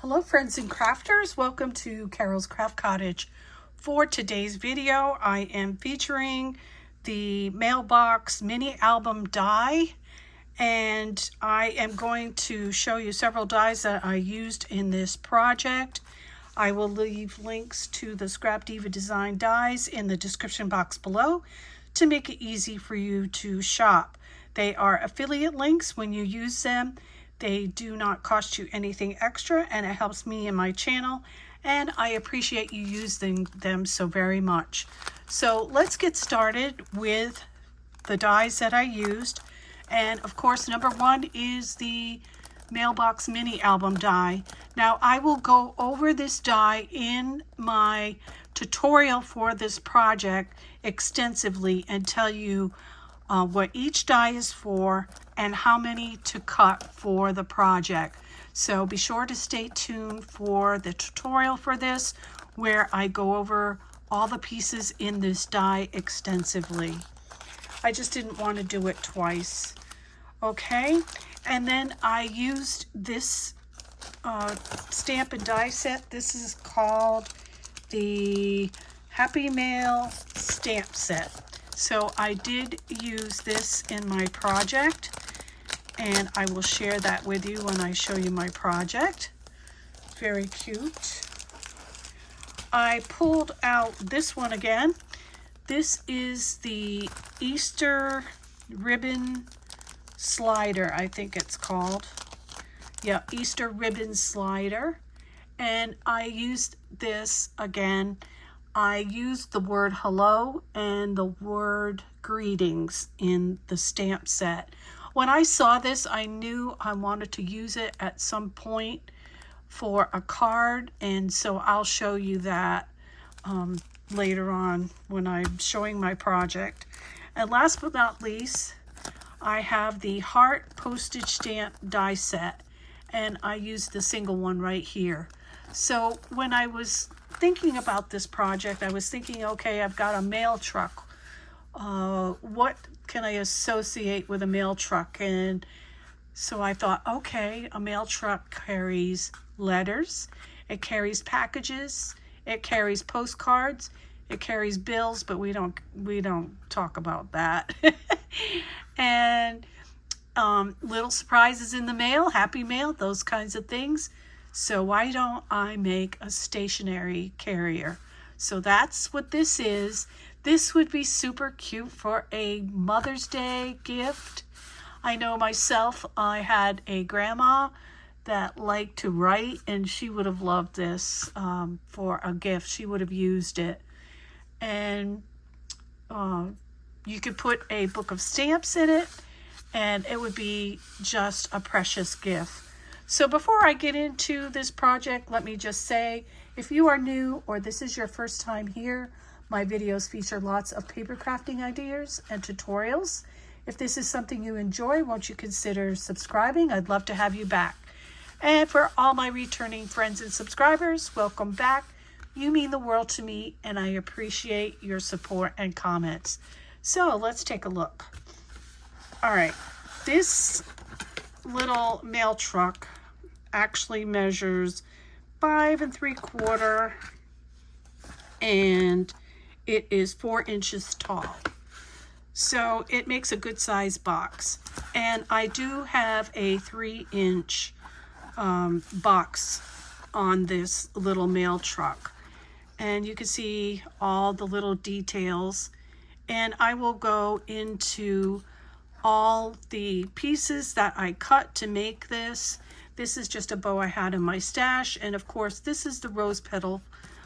Hello friends and crafters, welcome to Carol's Craft Cottage. For today's video, I am featuring the Mailbox mini album die, and I am going to show you several dies that I used in this project. I will leave links to the Scrapdiva design dies in the description box below to make it easy for you to shop. They are affiliate links. When you use them, they do not cost you anything extra, and it helps me and my channel, and I appreciate you using them so very much. So let's get started with the dies that I used. And of course, number one is the Mailbox mini album die. Now I will go over this die in my tutorial for this project extensively and tell you what each die is for and how many to cut for the project. So be sure to stay tuned for the tutorial for this, where I go over all the pieces in this die extensively. I just didn't want to do it twice. Okay, and then I used this stamp and die set. This is called the Happy Mail stamp set. So I did use this in my project, and I will share that with you when I show you my project. Very cute. I pulled out this one again. This is the Easter ribbon slider, I think it's called. Yeah, Easter ribbon slider. And I used this again. I used the word hello and the word greetings in the stamp set. When I saw this, I knew I wanted to use it at some point for a card, and so I'll show you that later on when I'm showing my project. And last but not least, I have the Heart postage stamp die set, and I used the single one right here. So when I was thinking about this project, I was thinking, okay, I've got a mail truck. What can I associate with a mail truck? And so I thought, okay, a mail truck carries letters, it carries packages, it carries postcards, it carries bills, but we don't talk about that. And little surprises in the mail, happy mail, those kinds of things. So why don't I make a stationery carrier? So that's what this is. This would be super cute for a Mother's Day gift. I know myself, I had a grandma that liked to write, and she would have loved this for a gift. She would have used it. And you could put a book of stamps in it, and it would be just a precious gift. So before I get into this project, let me just say, if you are new or this is your first time here, my videos feature lots of paper crafting ideas and tutorials. If this is something you enjoy, won't you consider subscribing? I'd love to have you back. And for all my returning friends and subscribers, welcome back. You mean the world to me, and I appreciate your support and comments. So let's take a look. All right, this little mail truck actually measures 5 3/4, and it is 4 inches tall. So it makes a good size box. And I do have a 3-inch box on this little mail truck. And you can see all the little details. And I will go into all the pieces that I cut to make this. This is just a bow I had in my stash. And of course, this is the rose petal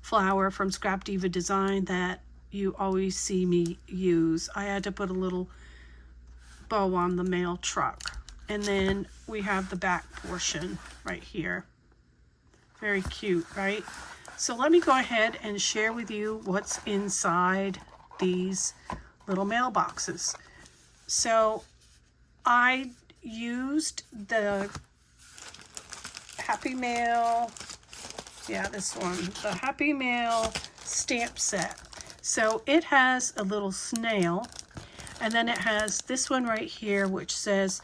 flower from Scrapdiva design that you always see me use. I had to put a little bow on the mail truck. And then we have the back portion right here. Very cute, right? So let me go ahead and share with you what's inside these little mailboxes. So I used the Happy Mail, yeah, this one, the Happy Mail stamp set. So it has a little snail, and then it has this one right here, which says,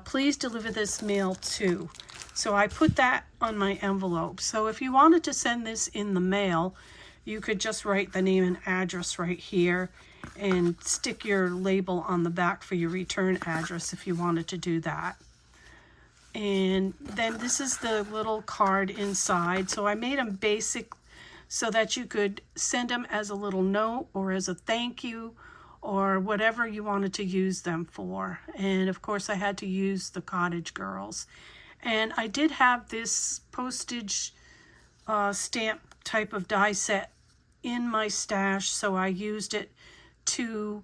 please deliver this mail to. So I put that on my envelope. So if you wanted to send this in the mail, you could just write the name and address right here and stick your label on the back for your return address if you wanted to do that. And then this is the little card inside. So I made them basic so that you could send them as a little note or as a thank you or whatever you wanted to use them for. And of course I had to use the Cottage Girls. And I did have this postage stamp type of die set in my stash, so I used it to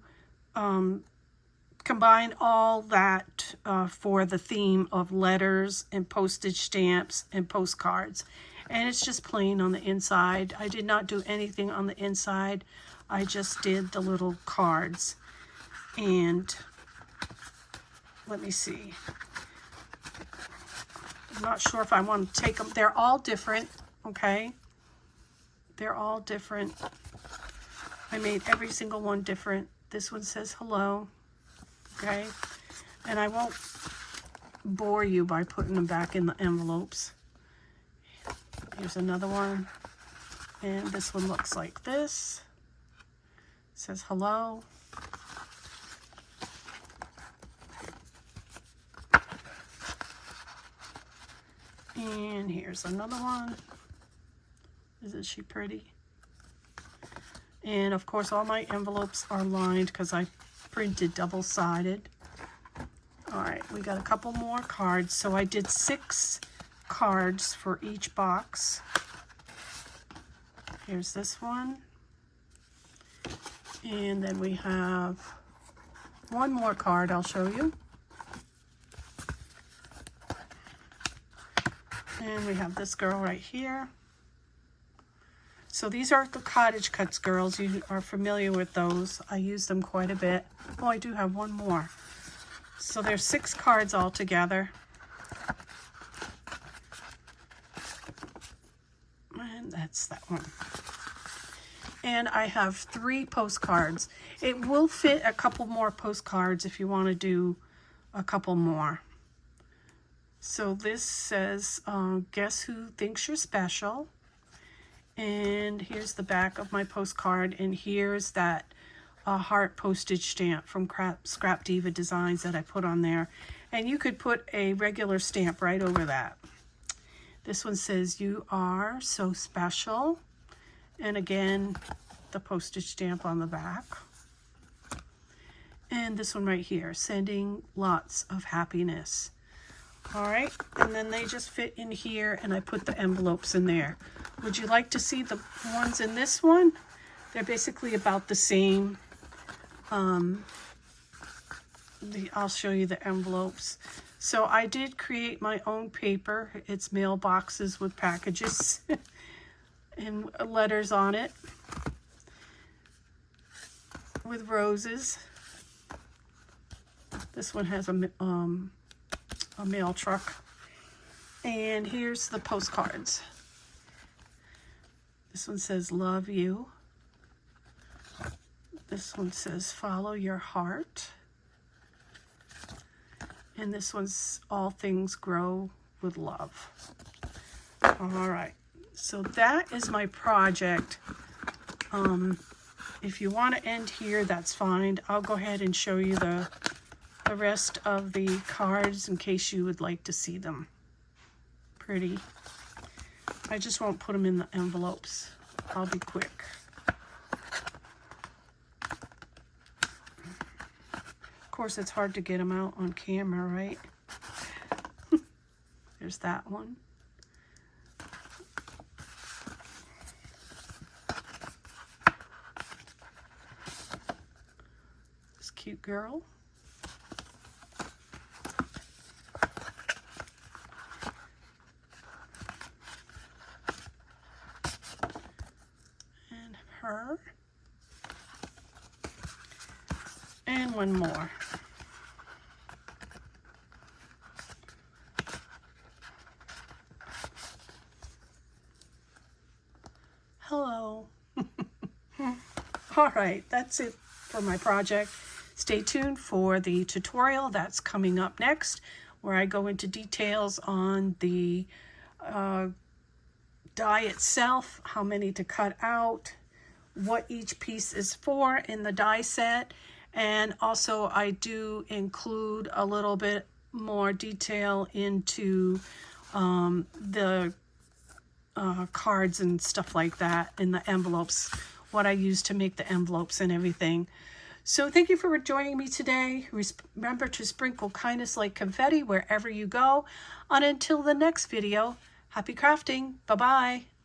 combine all that for the theme of letters and postage stamps and postcards. And it's just plain on the inside. I did not do anything on the inside. I just did the little cards. And let me see. I'm not sure if I want to take them. They're all different, okay? They're all different. I made every single one different. This one says hello, okay? And I won't bore you by putting them back in the envelopes. Here's another one. And this one looks like this. It says hello. And here's another one. Isn't she pretty? And of course all my envelopes are lined because I printed double-sided. Alright, we got a couple more cards. So I did 6 cards for each box. Here's this one. And then we have one more card I'll show you. And we have this girl right here. So these are the Cottage Cuts girls. You are familiar with those. I use them quite a bit. Oh, I do have one more. So there's 6 cards all together. And that's that one. And I have 3 postcards. It will fit a couple more postcards if you want to do a couple more. So this says, guess who thinks you're special? And here's the back of my postcard. And here's that heart postage stamp from Scrapdiva Designs that I put on there. And you could put a regular stamp right over that. This one says, you are so special. And again, the postage stamp on the back. And this one right here, sending lots of happiness. All right, and then they just fit in here, and I put the envelopes in there. Would you like to see the ones in this one? They're basically about the same. I'll show you the envelopes. So I did create my own paper. It's mailboxes with packages and letters on it with roses. This one has a mail truck. And here's the postcards. This one says love you. This one says follow your heart. And this one's all things grow with love. All right, so that is my project. If you want to end here, that's fine. I'll go ahead and show you the rest of the cards in case you would like to see them. Pretty. I just won't put them in the envelopes. I'll be quick. Of course, it's hard to get them out on camera, right? There's that one. This cute girl. Her. And one more. Hello. All right, that's it for my project. Stay tuned for the tutorial that's coming up next, where I go into details on the die itself, how many to cut out, what each piece is for in the die set, and also I do include a little bit more detail into the cards and stuff like that in the envelopes, what I use to make the envelopes and everything. So thank you for joining me today. Remember to sprinkle kindness like confetti wherever you go. And until the next video, happy crafting. Bye-bye.